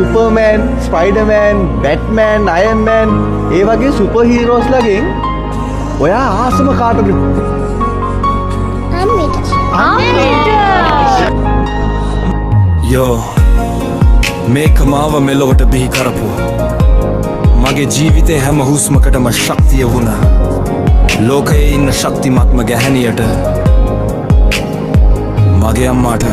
Superman, Spider-Man, Batman, අයර්න්මෑන් ඒ වගේ super හීරෝස්ලගෙන් ඔයා ආසම කාටද? යෝ මේක මාව මෙලොවට බිහි කරපුවා. මගේ ජීවිතේ හැම හුස්මකටම ශක්තිය වුණා. ලෝකයේ ඉන්න ශක්තිමත්ම ගැහැණියට මගේ අම්මාට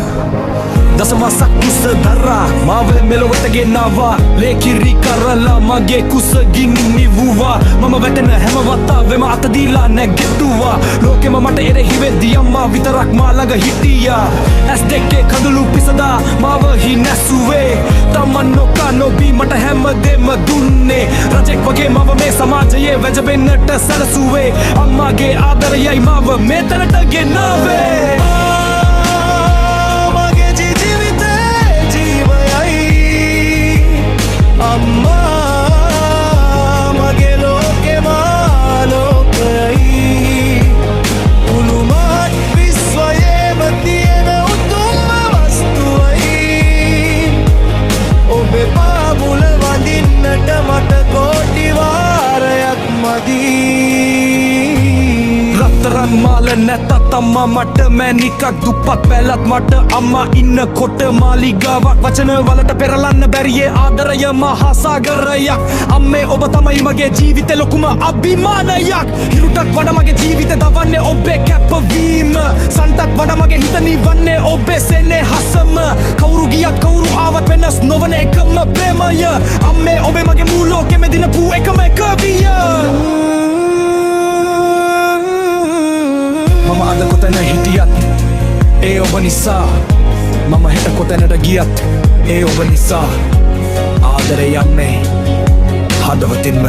දසවසක් කුස දරා මාව මෙලොවට ගෙනාවා. ලේකිරි කරලා මගේ කුසගින් නිවුවා. මම වැටෙන හැම වතාවෙම අත දීලා නැගිට්ටුවා. ලෝකෙම මට එරෙහි වෙද්දී අම්මා විතරක් මා ළඟ හිටියා. ඇස් දෙකේ කඳුළු පිසදා මාව හිනැසුවේ. තමන් නොකා නොබී මට හැමදේම දුන්නේ. රජෙක් වගේ මාව මේ සමාජයේ වැජබෙන්නට සැලසුවේ. අම්මාගේ ආදරයයි මාව මෙතනට ගෙනාවේ. රත්තරන් මාල නැතත් අම්මා මට මැණිකක් දුප්පත් පැලත් මට අම්මා ඉන්නකොට මාලිගාවක් වචන වලට පෙරලන්න බැරියේ ආදරය මහා සාගරයක්. අම්මේ ඔබ තමයි මගේ ජීවිතේ ලොකුම අභිමානයක්. හිරුටක් වඩා මගේ ජීවිතේ දවන්නේ ඔබේ කැපවීම. සන්ටක් වඩා මගේ හිත නිවන්නේ ඔබේ සෙනෙහසම. කවුරු ගියත් කවුරු ආවත් වෙනස් නොවන එකම ප්‍රේමය. අම්මේ ඔබේ මගේ මුළු ලෝකෙම දිනපු එකම කවිය. මම අද කොතැන හිටියත් ඒ ඔබ නිසා. මම හෙට කොතැනට ගියත් ඒ ඔබ නිසා. ආදරේ යන්නේ හදවතින්ම.